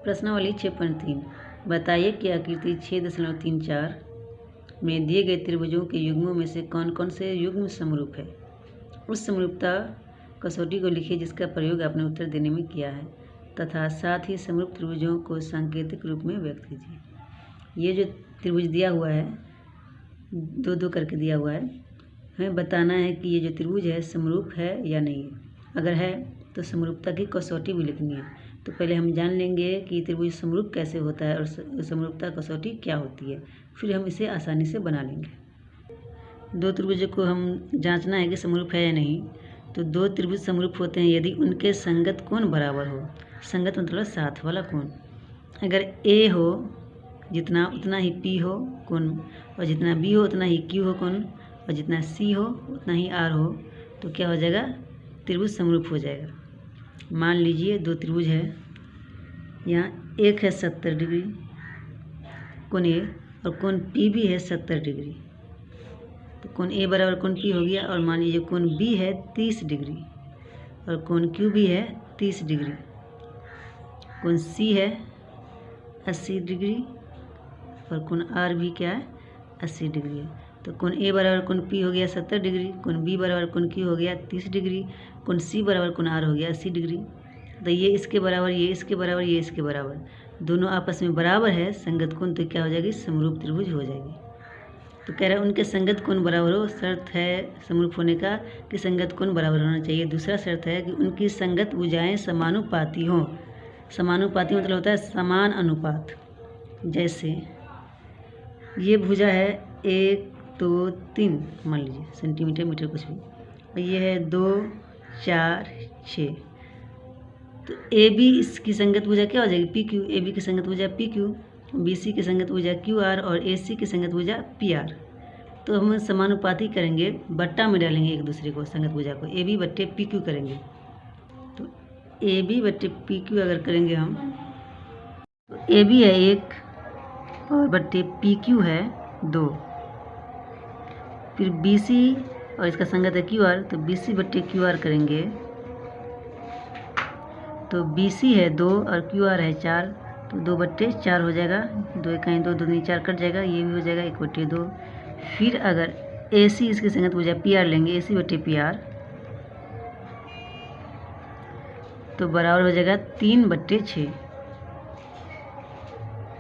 प्रश्नावली 6.3 बताइए कि आकृति 6.34 में दिए गए त्रिभुजों के युग्मों में से कौन कौन से युग्म समरूप है। उस समरूपता कसौटी को लिखिए जिसका प्रयोग आपने उत्तर देने में किया है तथा साथ ही समरूप त्रिभुजों को सांकेतिक रूप में व्यक्त कीजिए। ये जो त्रिभुज दिया हुआ है, दो दो करके दिया हुआ है, हमें बताना है कि ये जो त्रिभुज है समरूप है या नहीं है। अगर है तो समरूपता की कसौटी भी लिखनी है। तो पहले हम जान लेंगे कि त्रिभुज समरूप कैसे होता है और समरूपता कसौटी क्या होती है, फिर हम इसे आसानी से बना लेंगे। दो त्रिभुजों को हम जांचना है कि समरूप है या नहीं। तो दो त्रिभुज समरूप होते हैं यदि उनके संगत कोण बराबर हो। संगत मतलब साथ वाला कोण। अगर ए हो जितना उतना ही पी हो कोण, और जितना बी हो उतना ही क्यू हो कोण, और जितना सी हो उतना ही आर हो, तो क्या हो जाएगा, त्रिभुज समरूप हो जाएगा। मान लीजिए दो त्रिभुज है, यहाँ एक है 70 डिग्री कोण ए और कोण पी भी है 70 डिग्री। तो कोण ए बराबर कोण पी हो गया। और मान लीजिए कोण बी है 30 डिग्री और कोण क्यू भी है 30 डिग्री। कोण सी है 80 डिग्री और कोण आर भी क्या है 80 डिग्री है। तो कोण ए बराबर कोण पी हो गया 70 डिग्री, कोण बी बराबर कोण क्यू हो गया 30 डिग्री, कोण सी बराबर कोण आर हो गया 80 डिग्री। तो ये इसके बराबर, ये इसके बराबर, ये इसके बराबर, दोनों आपस में बराबर है संगत कोण, तो क्या हो जाएगी, समरूप त्रिभुज हो जाएगी। तो कह रहा है उनके संगत कोण बराबर हो। शर्त है समरूप होने का कि संगत कोण बराबर होना चाहिए। दूसरा शर्त है कि उनकी संगत भुजाएं समानुपाती हों। समानुपाती मतलब होता है समान अनुपात। जैसे ये भुजा है 1 2 3 मान लीजिए सेंटीमीटर मीटर कुछ भी, और ये है 2 4 6। तो ए बी इसकी संगत भुजा क्या हो जाएगी, पी क्यू। ए बी की संगत भुजा पी क्यू, बी सी की संगत भुजा क्यू आर और ए सी की संगत भुजा पी आर। तो हम समानुपाती करेंगे, बट्टा में डालेंगे एक दूसरे को, संगत भुजा को ए बी बट्टे पी क्यू करेंगे। तो ए बी बट्टे पी क्यू अगर करेंगे हम, तो ए बी है 1 और बट्टे पी क्यू है 2। फिर बी सी और इसका संगत है क्यू आर, तो बी सी बट्टे क्यू आर करेंगे। तो बी सी है 2 और क्यू आर है 4, तो 2 बट्टे 4 हो जाएगा। 2 कहीं 2 2 4 कट जाएगा, ये भी हो जाएगा 1 बट्टे 2। फिर अगर ए सी इसकी संगत भुजा पी आर लेंगे, ए सी बट्टे पी आर, तो बराबर हो जाएगा 3 बट्टे 6।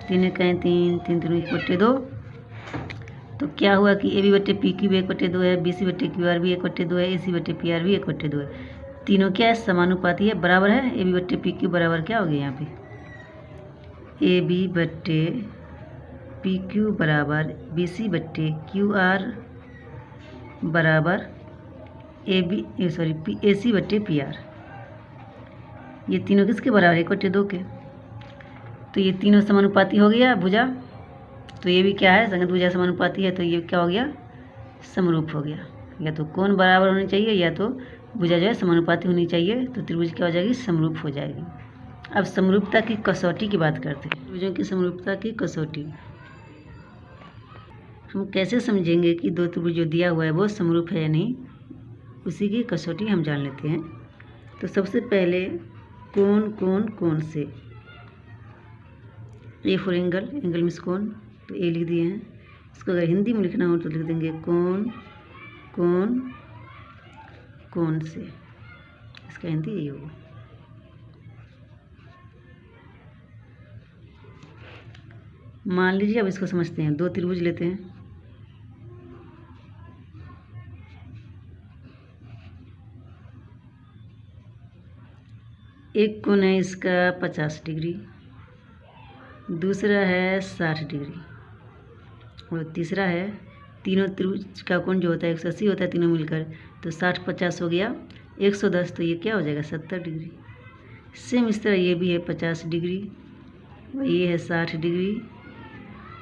3 कहीं 3 3 3 1 बट्टे 2। तो क्या हुआ कि ए बी बट्टे पी क्यू भी 1 बट्टे 2 है, बी सी बट्टे क्यू आर भी 1 बट्टे 2 है, ए सी बट्टे पी आर भी 1 बट्टे 2 है। तीनों क्या है, समानुपाती है, बराबर है। ए बी बट्टे पी क्यू बराबर क्या हो गया यहाँ पे, ए बी बट्टे पी क्यू बराबर बी सी बट्टे क्यू आर बराबर ए सी बट्टे पी आर। ये तीनों किसके बराबर है, 1 बट्टे 2 के। तो ये तीनों समानुपाती हो गया भुजा। तो ये भी क्या है, संगत भुजा समानुपाती है, तो ये क्या हो गया, समरूप हो गया। या तो कोण बराबर होनी चाहिए या तो भुजा जो है समानुपाती होनी चाहिए, तो त्रिभुज क्या हो जाएगी, समरूप हो जाएगी। अब समरूपता की कसौटी की बात करते हैं। त्रिभुजों की समरूपता की कसौटी हम कैसे समझेंगे कि दो त्रिभुज जो दिया हुआ है वो समरूप है या नहीं, उसी की कसौटी हम जान लेते हैं। तो सबसे पहले कोण कोण कोण से, A for angle, angle means कोण, तो ए लिख दिए हैं। इसको अगर हिंदी में लिखना हो तो लिख देंगे कोण कोण कोण से। इसका हिंदी यही होगा। मान लीजिए अब इसको समझते हैं। दो त्रिभुज लेते हैं, एक कोण है इसका 50 डिग्री, दूसरा है 60 डिग्री और तीसरा है, तीनों त्रिभुज का कोण जो होता है 180 होता है तीनों मिलकर, तो 60 50 हो गया 110, तो ये क्या हो जाएगा 70 डिग्री। सेम इस तरह ये भी है 50 डिग्री और ये है 60 डिग्री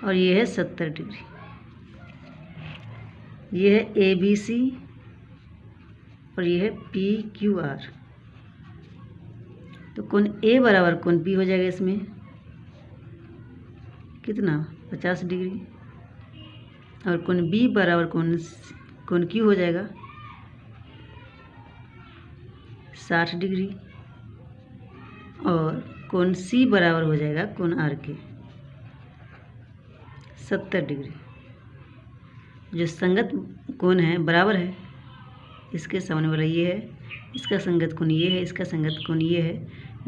और ये है 70 डिग्री। ये है ए बी सी और ये है पी क्यू आर। तो कोण ए बराबर कोण बी हो जाएगा इसमें कितना, 50 डिग्री, और कोण बी बराबर कोण क्यू हो जाएगा 60 डिग्री, और कोण सी बराबर हो जाएगा कोण आर के 70 डिग्री। जो संगत कोण है बराबर है, इसके सामने वाला ये है, इसका संगत कोण ये है, इसका संगत कोण ये है,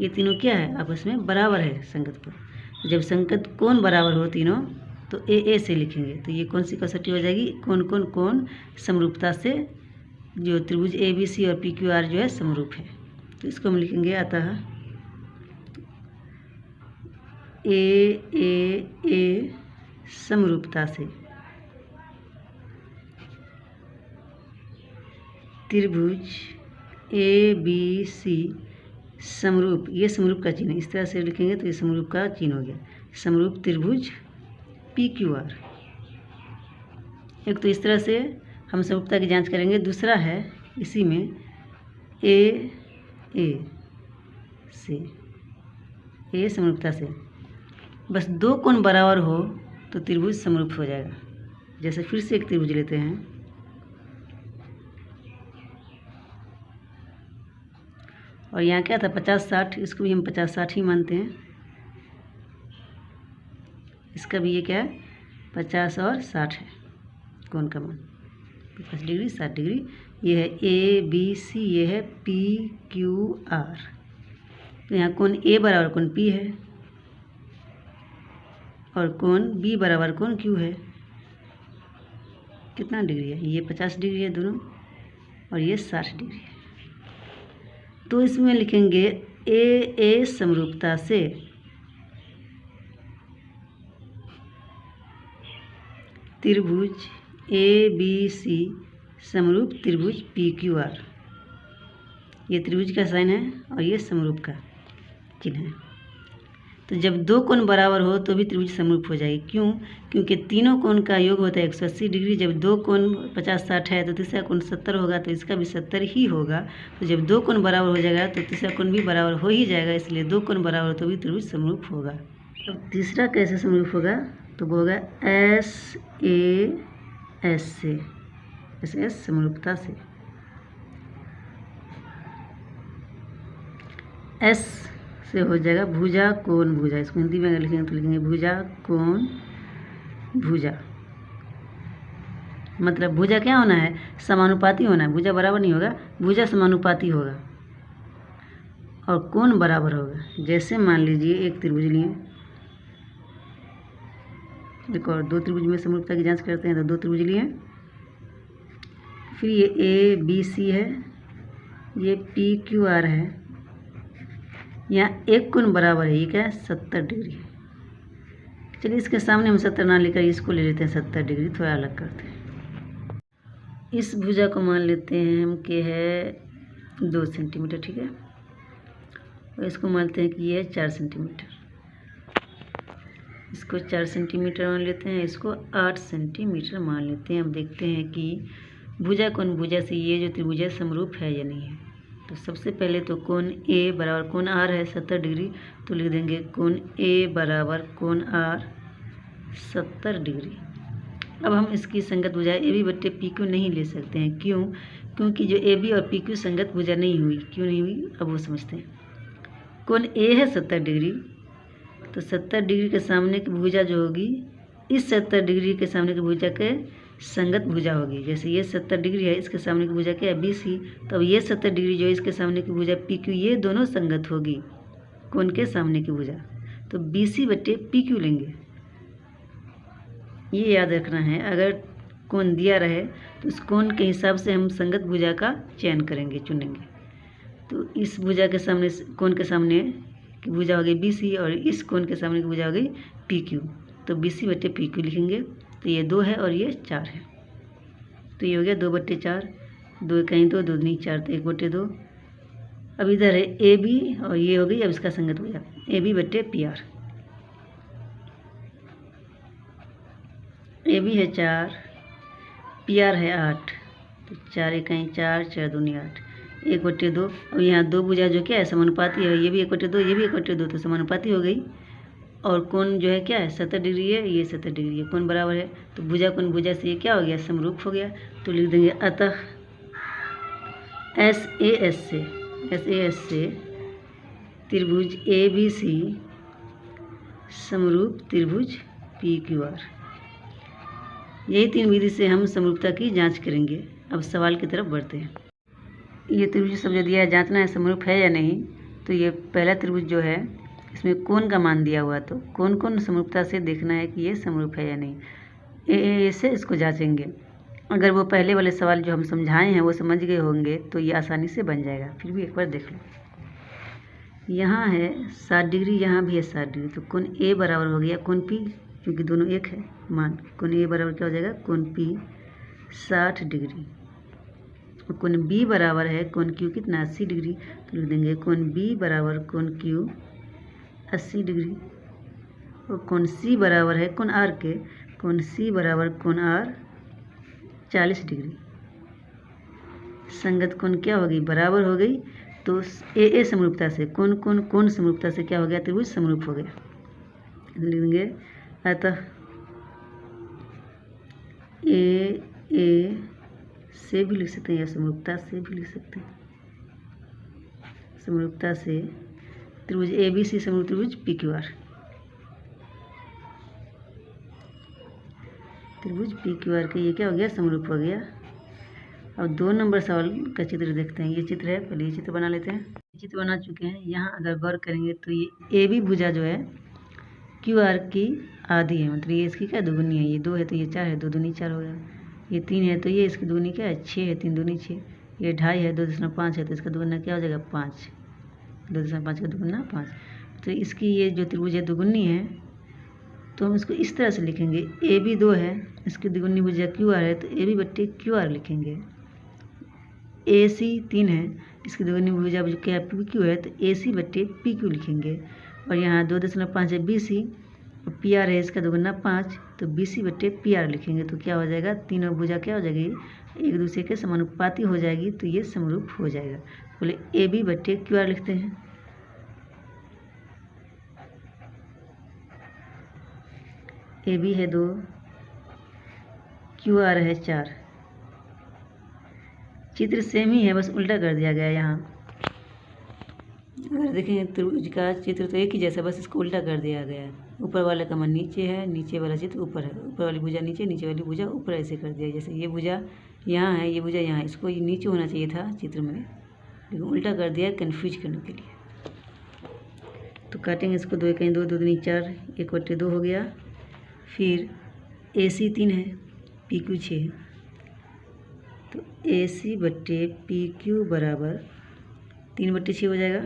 ये तीनों क्या है आपस में बराबर है संगत कोण। जब संगत कोण बराबर हो तीनों तो ए से लिखेंगे, तो ये कौन सी कसौटी हो जाएगी, कोण समरूपता से जो त्रिभुज ए बी सी और पी क्यू आर जो है समरूप है। तो इसको हम लिखेंगे अतः ए समरूपता से त्रिभुज ए बी सी समरूप, ये समरूप का चिन्ह इस तरह से लिखेंगे तो ये समरूप का चिन्ह हो गया, समरूप त्रिभुज पी क्यू आर। एक तो इस तरह से हम समरूपता की जांच करेंगे, दूसरा है इसी में ए समरूपता से बस दो कोण बराबर हो तो त्रिभुज समरूप हो जाएगा। जैसे फिर से एक त्रिभुज लेते हैं, और यहाँ क्या था 50-60, इसको भी हम 50-60 ही मानते हैं। इसका भी ये क्या है 50 और 60 है कोण का मान, 50 डिग्री 60 डिग्री। ये है ए बी सी, ये है पी क्यू आर। तो यहाँ कोण ए बराबर कोण पी है और कोण बी बराबर कोण क्यू है। कितना डिग्री है, ये 50 डिग्री है दोनों और ये 60 डिग्री है। तो इसमें लिखेंगे ए समरूपता से त्रिभुज ए बी सी समरूप त्रिभुज पी क्यू आर। ये त्रिभुज का साइन है और ये समरूप का चिन्ह है। तो जब दो कोण बराबर हो तो भी त्रिभुज समरूप हो जाएगी। क्यों? क्योंकि तीनों कोण का योग होता है 180 डिग्री। जब दो कोण 50-60 है तो तीसरा कोण 70 होगा, तो इसका भी 70 ही होगा। तो जब दो कोण बराबर हो जाएगा तो तीसरा कोण भी बराबर हो ही जाएगा, इसलिए दो कोण बराबर हो तो भी त्रिभुज समरूप होगा। अब तीसरा कैसे समरूप होगा, तो वो होगा एस समरूपता से। एस से हो जाएगा भुजा कोण भुजा। इसको हिंदी में अगर लिखेंगे तो लिखेंगे भुजा कोण भुजा। मतलब भुजा क्या होना है, समानुपाती होना है। भुजा बराबर नहीं होगा, भुजा समानुपाती होगा और कोण बराबर होगा। जैसे मान लीजिए एक त्रिभुज लिए, एक और दो त्रिभुज में समरूपता की जांच करते हैं। तो दो त्रिभुज लिए, फिर ये ए बी सी है, ये पी क्यू आर है। यहाँ एक कोण बराबर है, ये क्या है 70 डिग्री। चलिए इसके सामने हम 70 ना लेकर इसको ले लेते हैं 70 डिग्री, थोड़ा अलग करते हैं। इस भुजा को मान लेते हैं हम कि है 2 सेंटीमीटर, ठीक है, और इसको मानते हैं कि ये है 4 सेंटीमीटर। इसको 4 सेंटीमीटर मान लेते हैं, इसको 8 सेंटीमीटर मान लेते हैं। हम देखते हैं कि भुजा कोण भुजा से ये जो त्रिभुज है समरूप है या नहीं है। तो सबसे पहले तो कोण ए बराबर कोण आर है 70 डिग्री, तो लिख देंगे कोण ए बराबर कोण आर 70 डिग्री। अब हम इसकी संगत भुजा ए बी बट्टे पी क्यू नहीं ले सकते हैं। क्यों? क्योंकि जो ए बी और पी क्यू संगत भुजा नहीं हुई। क्यों नहीं हुई, अब वो समझते हैं। कोण ए है 70 डिग्री, तो 70 डिग्री के सामने की भुजा जो होगी, इस 70 डिग्री के सामने की भुजा के संगत भुजा होगी। जैसे ये 70 डिग्री है, इसके सामने की भुजा क्या है बी सी, तो अब ये 70 डिग्री जो है इसके सामने की भुजा पी क्यू, ये दोनों संगत होगी कोण के सामने की भुजा। तो बी सी बट्टे पी क्यू लेंगे। ये याद रखना है, अगर कोण दिया रहे तो उस कोण के हिसाब से हम संगत भुजा का चयन करेंगे, चुनेंगे। तो इस भुजा के सामने कोण के सामने की भुजा हो गई बी सी और इस कोण के सामने की भुजा हो गई पी क्यू। तो बी सी बट्टे पी क्यू लिखेंगे। तो ये 2 है और ये 4 है, तो ये हो गया 2/4। 2 कहीं 2 2 नहीं 4, तो 1/2। अब इधर है ए बी और ये हो गई, अब इसका संगत हो गया ए बी बट्टे पी आर। ए बी है 4, पी आर है 8, तो 4 कहीं 4 4 दूनी 8, 1/2। और यहाँ 2 भुजा जो क्या है समानुपाती है, ये भी 1/2 ये भी 1/2, तो समानुपाती हो गई। और कोण जो है क्या है 70 डिग्री है, ये 70 डिग्री है, कोण बराबर है। तो भुजा कोण भुजा से ये क्या हो गया समरूप हो गया। तो लिख देंगे अतः एस ए एस से त्रिभुज ABC समरूप त्रिभुज PQR। यही 3 विधि से हम समरूपता की जांच करेंगे। अब सवाल की तरफ बढ़ते हैं। ये त्रिभुज सब जो दिया है जांचना है समरूप है या नहीं। तो ये पहला त्रिभुज जो है इसमें कोण का मान दिया हुआ, तो कौन समरूपता से देखना है कि ये समरूप है या नहीं। ए से इसको जांचेंगे। अगर वो पहले वाले सवाल जो हम समझाए हैं वो समझ गए होंगे तो ये आसानी से बन जाएगा। फिर भी एक बार देख लो। यहाँ है 60 डिग्री, यहाँ भी है 60 डिग्री, तो कोण A बराबर हो गया कोण P, क्योंकि दोनों एक है मान। कोण A बराबर क्या हो जाएगा कोण P 60 डिग्री। और कोण B बराबर है कोण Q कितना 80 डिग्री, तो लिख देंगे कोण B बराबर कोण Q 80 डिग्री। और कोण C बराबर है कोण R के, कोण C बराबर कोण R 40 डिग्री। संगत कोण क्या होगी बराबर हो गई, तो ए समरूपता से कोण समरूपता से क्या हो गया त्रिभुज समरूप हो गया। लिख देंगे अतः ए से भी लिख सकते हैं या समरूपता से भी लिख सकते हैं। समरूपता से त्रिभुज ABC समरूप त्रिभुज PQR। त्रिभुज PQR के ये क्या हो गया समरूप हो गया। अब 2 नंबर सवाल का चित्र देखते हैं। ये चित्र है, पहले ये चित्र बना लेते हैं। चित्र बना चुके हैं। यहाँ अगर गौर करेंगे तो ये AB भुजा जो है QR की आधी है, मतलब ये इसकी क्या दुगुनी है। ये 2 है तो ये 4 है, 2 दूनी 4 हो गया। ये 3 है तो ये इसकी दुगुनी क्या है 6 है, 3 दूनी 6। ये 2.5 है, 2.5 है तो इसका दुगुना क्या हो जाएगा 5, 2.5 का दुगुना 5। तो इसकी ये जो त्रिभुज है दुगुनी है, तो हम इसको इस तरह से लिखेंगे। AB 2 है, इसकी दुगुनी भुजा QR है तो AB बट्टे QR लिखेंगे। AC 3 है, इसकी दुगुनी भुजा क्या PQ है तो AC बट्टे PQ लिखेंगे। और यहाँ 2.5 है BC, और PR है इसका दुगुना 5, तो BC बट्टे PR लिखेंगे। तो क्या हो जाएगा तीनों भुजा क्या हो जाएगी एक दूसरे के समानुपाती हो जाएगी, तो ये समरूप हो जाएगा। बोले AB बट्टे QR लिखते हैं। AB है 2, QR है 4। चित्र सेम ही है, बस उल्टा कर दिया गया है। यहाँ अगर देखें त्रिभुज का चित्र तो एक ही जैसा, बस इसको उल्टा कर दिया गया है। ऊपर वाले का मान नीचे है, नीचे वाला चित्र ऊपर है। ऊपर वाली भुजा नीचे, नीचे वाली भुजा ऊपर, ऐसे कर दिया। जैसे ये भुजा यहाँ है, ये भुजा यहाँ है, इसको ये नीचे होना चाहिए था चित्र में, लेकिन उल्टा कर दिया कन्फ्यूज करने के लिए। तो काटेंगे इसको। 2 कहीं 2, 2 दूनी 4, 1/2 हो गया। फिर AC 3 है, PQ 6 है, तो AC बट्टे PQ बराबर 3/6 हो जाएगा।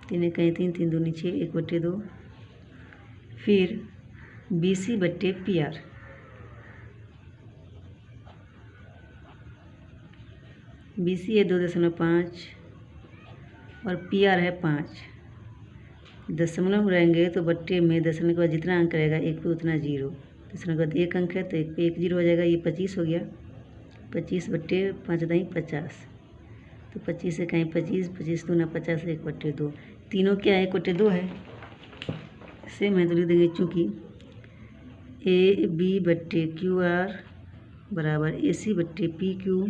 3 कहीं 3, 3 दूनी 6, 1/2। फिर BC बट्टे PR, BC है 2.5 और PR है 5। दशमलव रहेंगे तो बट्टे में दशमलव के बाद जितना अंक रहेगा 1 पे उतना 0। दशमलव के बाद 1 अंक है तो 1 पे 1 0 हो जाएगा। ये 25 हो गया। 25 बट्टे 5 दाई 50, तो 25 से कहीं 25, 25 दूना 50, 1/2। तीनों क्या है 1/2 है, सेम है तो लिख देंगे। चूँकि AB बट्टे QR बराबर AC बट्टे PQ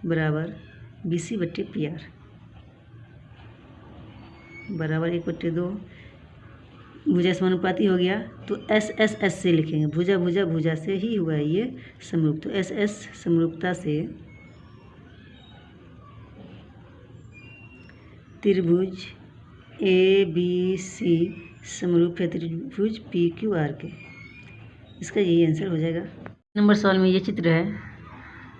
बराबर BC बट्टे PR बराबर 1/2। भुजा समानुपाती हो गया तो S से लिखेंगे। भुजा से ही हुआ है ये समरूप। तो SS समरूपता से त्रिभुज ABC समरूप है त्रिभुज PQR के। इसका यही आंसर हो जाएगा। नंबर सवाल में ये चित्र है,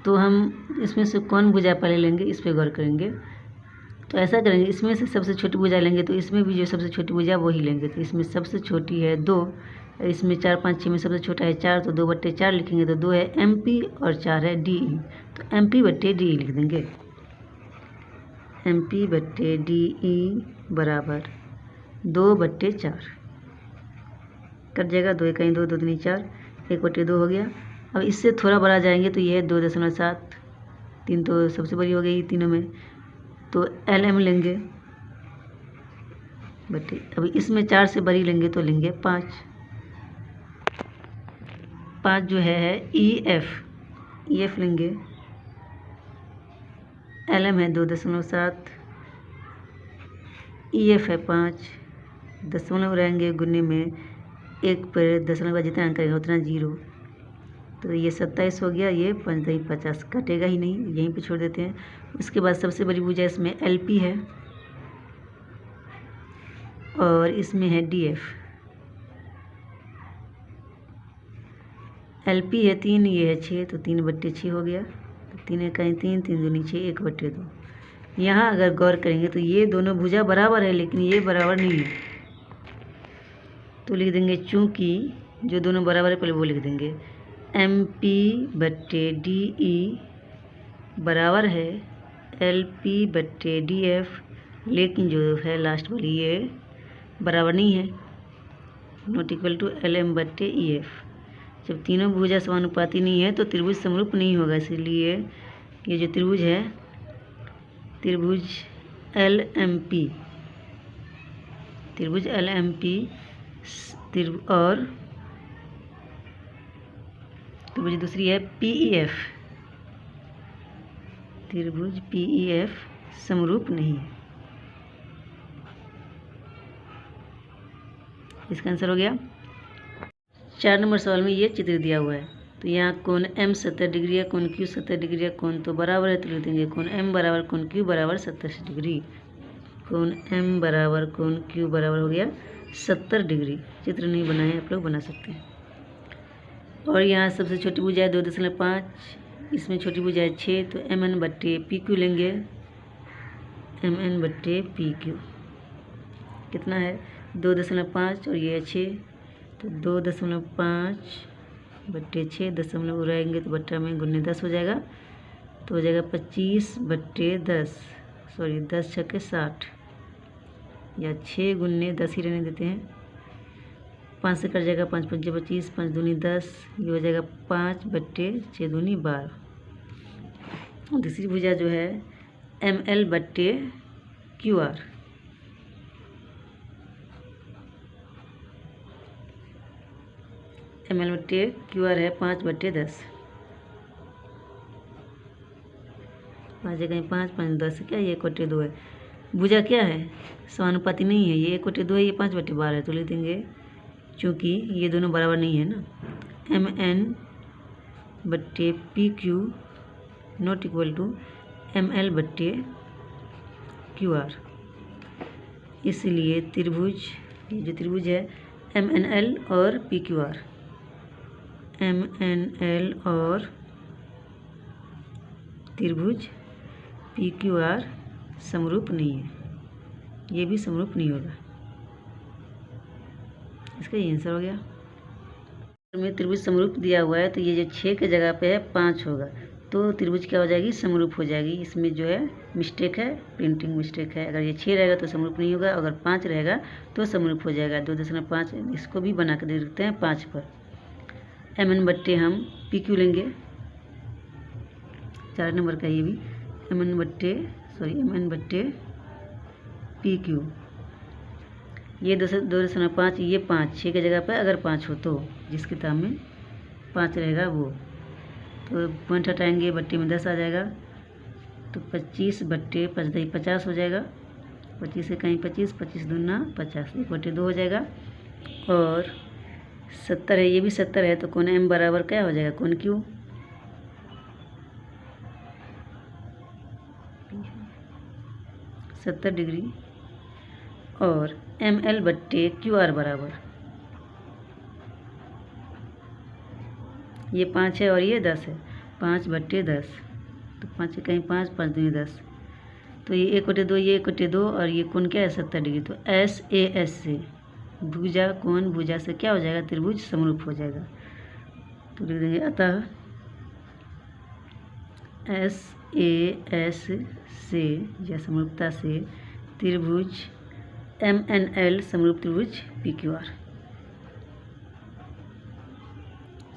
तो हम इसमें से कौन भुजा पहले लेंगे इस पर गौर करेंगे। तो ऐसा करेंगे, इसमें से सबसे छोटी भुजा लेंगे तो इसमें भी जो सबसे छोटी भुजा वही लेंगे। तो इसमें सबसे छोटी है 2, इसमें 4 5 6 में सबसे छोटा है 4, तो 2/4 लिखेंगे। तो 2 है MP और 4 है DE, तो MP बट्टे DE लिख देंगे। MP बट्टे DE बराबर 2/4 कट जाएगा। 2 कहीं 2, 2 दूनी 4, 1/2 हो गया। अब इससे थोड़ा बड़ा जाएंगे तो ये है 2.7। 3 तो सबसे बड़ी हो गई तीनों में, तो LM लेंगे बटे। अभी इसमें 4 से बड़ी लेंगे तो लेंगे 5। 5 जो है EF लेंगे। LM है 2.7, EF है 5, दशमलव रहेंगे गुने में 1 पर दशमलव का जितना अंक रहेगा उतना 0, तो ये 27 हो गया। ये 5 दही 50 कटेगा ही नहीं, यहीं पे छोड़ देते हैं। उसके बाद सबसे बड़ी भुजा इसमें LP है और इसमें है DF। LP है 3, ये है 6, तो 3/6 हो गया। तो 3 इकाई 3, 3 दूनी 6, 1/2। यहाँ अगर गौर करेंगे तो ये दोनों भुजा बराबर है, लेकिन ये बराबर नहीं है, तो लिख देंगे चूँकि जो दोनों बराबर है पहले वो लिख देंगे। MP/DE बराबर है LP/DF, लेकिन जो है लास्ट वाली ये बराबर नहीं है, नॉट इक्वल टू LM/EF। जब तीनों भुजा समानुपाती नहीं है तो त्रिभुज समरूप नहीं होगा, इसलिए ये जो त्रिभुज है, त्रिभुज LMP, त्रिभुज LMP और त्रिभुज दूसरी है PEF, त्रिभुज PEF समरूप नहीं है। इसका आंसर हो गया। 4 नंबर सवाल में ये चित्र दिया हुआ है, तो यहाँ कोण M 70 डिग्री है, कोण Q 70 डिग्री है, कोण तो बराबर है, तो लिख देंगे कोण M बराबर कोण Q बराबर 70 डिग्री। कोण M बराबर कोण Q बराबर हो गया 70 डिग्री। चित्र नहीं बनाए, आप लोग बना सकते हैं। और यहाँ सबसे छोटी भुजा है 2.5, इसमें छोटी भुजा है 6, तो MN/PQ लेंगे। MN/PQ कितना है 2.5 और ये है 6, तो 2.5/6, दशमलव उड़ाएंगे तो बट्टा में गुने 10 हो जाएगा, तो हो जाएगा 25/10, सॉरी 10 छक्के 60, या 6 गुने 10 ही रहने देते हैं, 5 से कट जाएगा, 5 पंचे 25, 5 दूनी 10, ये हो जाएगा 5/6 दूनी 12। दूसरी भुजा जो है ML/QR, ML/QR है 5/10, 5 जगह 5, 5 10 क्या, ये 1/2 है। भुजा क्या है, समानुपाती नहीं है, ये 1/2 है, ये 5/12 है, तो लिख देंगे चूँकि ये दोनों बराबर नहीं है ना, MN/PQ not equal to ML/QR, इसलिए त्रिभुज, ये जो त्रिभुज है MNL और PQR, MNL और त्रिभुज PQR समरूप नहीं है, ये भी समरूप नहीं होगा। इसका ये आंसर हो गया। में त्रिभुज समरूप दिया हुआ है, तो ये जो 6 के जगह पे है 5 होगा, तो त्रिभुज क्या हो जाएगी, समरूप हो जाएगी। इसमें जो है मिस्टेक है, प्रिंटिंग मिस्टेक है। अगर ये 6 रहेगा तो समरूप नहीं होगा, अगर 5 रहेगा तो समरूप हो जाएगा। 2.5 इसको भी बना कर दे देते हैं 5 पर। MN/ हम PQ लेंगे, 4 नंबर का ये भी MN/ PQ, ये 2.5, ये 5, 6 की जगह पर अगर 5 हो तो जिस किताब में 5 रहेगा वो, तो पॉइंट हटाएंगे, बट्टे में 10 आ जाएगा, तो 25/5 50 हो जाएगा। 25 से कहीं 25, 25 दूना 50, 1/2 हो जाएगा। और 70 है, ये भी 70 है, तो कोण M बराबर क्या हो जाएगा, कोण Q, सत्तर डिग्री। और ML/QR बराबर, ये 5 है और ये 10 है, 5/10, तो 5 से कहीं 5, 5 दूनी 10, तो ये 1/2, ये 1/2, और ये कोण क्या है 70 डिग्री। तो SAS से भुजा कोण भुजा से क्या हो जाएगा, त्रिभुज समरूप हो जाएगा। तो लिख देंगे अतः SAS से या समरूपता से त्रिभुज MNL समरूप त्रिभुज PQR,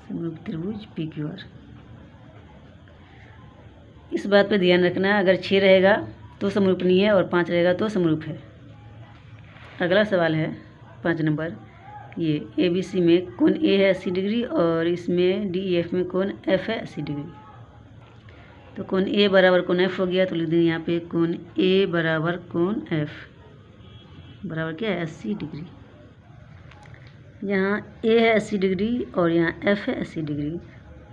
समरूप त्रिभुज PQR। इस बात पे ध्यान रखना, अगर 6 रहेगा तो समरूप नहीं है और 5 रहेगा तो समरूप है। अगला सवाल है 5 नंबर, ये ABC में कोण A है 80 डिग्री और इसमें DEF में कोण F है 80 डिग्री। तो कोण A बराबर कोण F हो गया, तो लिख देंगे यहाँ पे कोण A बराबर कोण F। बराबर क्या है 80 डिग्री। यहाँ ए है 80 डिग्री और यहाँ एफ है 80 डिग्री।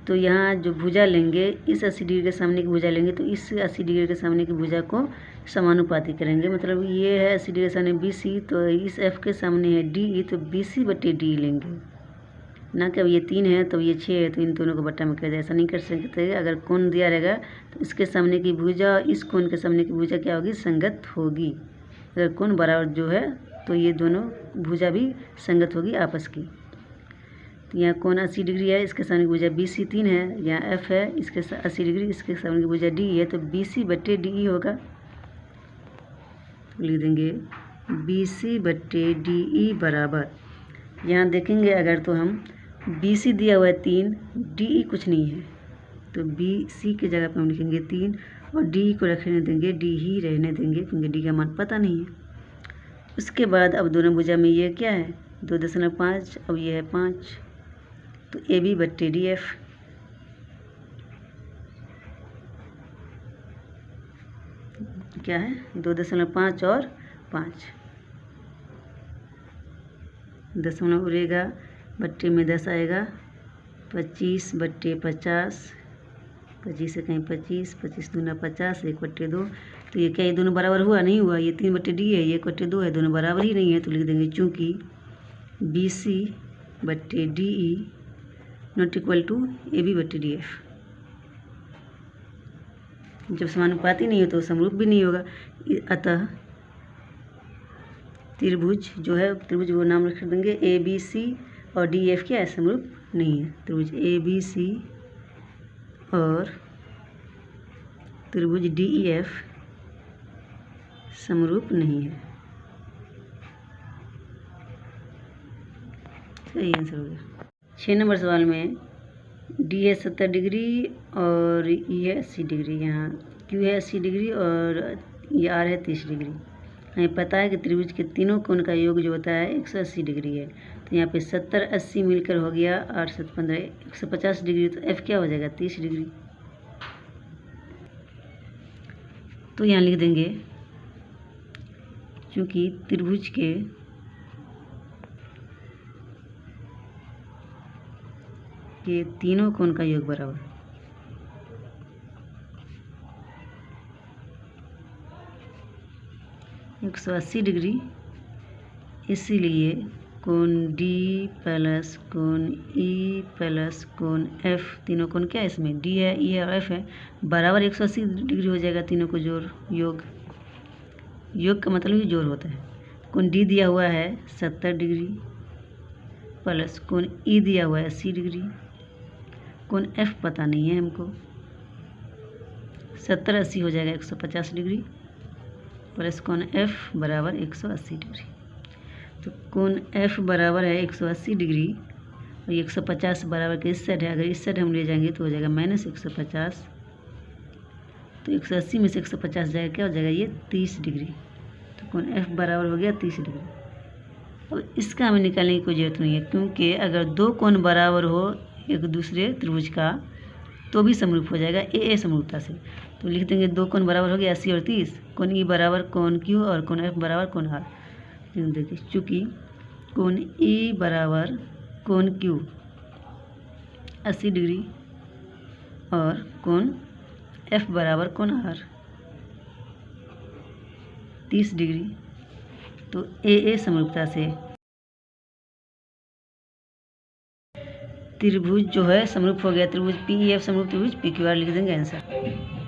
तो यहाँ जो भुजा लेंगे, इस 80 डिग्री के सामने की भुजा लेंगे तो इस 80 डिग्री के सामने की भुजा को समानुपाती करेंगे। मतलब ये है 80 डिग्री के सामने BC, तो इस F के सामने है DE, तो BC/DE लेंगे। ना कि अब ये 3 है तो ये 6 है तो इन दोनों को बट्टा में कर दे, ऐसा नहीं कर सकते। अगर कोण दिया रहेगा तो इसके सामने की भुजा इस कोण के सामने की भुजा क्या होगी, संगत होगी। अगर कोण बराबर जो है तो ये दोनों भुजा भी संगत होगी आपस की। तो यहाँ कोण 80 डिग्री है, इसके सामने की भुजा BC 3 है, यहाँ F है, इसके 80 डिग्री, इसके सामने की भुजा DE है, तो BC/DE होगा। तो लिख देंगे BC/DE बराबर, यहाँ देखेंगे अगर तो हम BC दिया हुआ है 3, DE कुछ नहीं है, तो BC की जगह पर हम लिखेंगे 3 और DE को रखने देंगे, D ही रहने देंगे क्योंकि D का मान पता नहीं है। उसके बाद अब दोनों भुजा में ये क्या है 2.5, अब ये है 5, तो AB/DF क्या है 2.5 और 5, दशमलव उड़ेगा, बट्टे में 10 आएगा, 25/50, 25 से कहीं 25, 25 दूना 50, 1/2। तो ये क्या, ये दोनों बराबर हुआ नहीं हुआ, ये 3/D है, ये 1/2 है, दोनों बराबर ही नहीं है। तो लिख देंगे चूँकि BC/DE not equal to AB/DF। जब समानुपाती नहीं हो तो समरूप भी नहीं होगा। अतः त्रिभुज जो है, त्रिभुज वो नाम रख देंगे ABC और DF क्या है, समरूप नहीं है। त्रिभुज ABC और त्रिभुज DEF समरूप नहीं है। सही आंसर हो गया। 6 नंबर सवाल में D है 70 डिग्री और E है 80 डिग्री, यहाँ Q है 80 डिग्री और ये R है 30 डिग्री। हमें पता है कि त्रिभुज के तीनों कोण का योग जो होता है 180 डिग्री है। तो यहाँ पे 70 80 मिलकर हो गया 8 7 15 150 डिग्री, तो F क्या हो जाएगा 30 डिग्री। तो यहाँ लिख देंगे क्योंकि त्रिभुज के तीनों कोण का योग बराबर 180 डिग्री, इसीलिए कोण D प्लस कोण E प्लस कोण F, तीनों कोण क्या है इसमें D है, E है और F है, बराबर 180 डिग्री हो जाएगा। तीनों को जोड़, योग का मतलब ही जोड़ होता है। कोण D दिया हुआ है 70 डिग्री प्लस कोण E दिया हुआ है 80 डिग्री, कोण F पता नहीं है हमको, 70 80 हो जाएगा 150 डिग्री प्लस कोण F बराबर 180 डिग्री। तो कोण F बराबर है 180 डिग्री और 150 बराबर के इस साइड है, अगर इस साइड हम ले जाएंगे तो हो जाएगा -150, तो 180 में से 150 जाएगा, क्या हो जाएगा ये 30 डिग्री। तो कोण F बराबर हो गया 30 डिग्री। और इसका हमें निकालने की कोई ज़रूरत नहीं है क्योंकि अगर दो कोण बराबर हो एक दूसरे त्रिभुज का तो भी समरूप हो जाएगा ए समरूपता से। तो लिख देंगे दो कोण बराबर हो गया 80 और 30, कोण E बराबर कोण Q और कोण F बराबर कोण R। देखिए चूँकि कोण E बराबर कोण Q 80 डिग्री और कोण F बराबर कोण R 30 डिग्री, तो ए समरूपता से त्रिभुज जो है समरूप हो गया। त्रिभुज PEF समरूप त्रिभुज PQR लिख देंगे आंसर।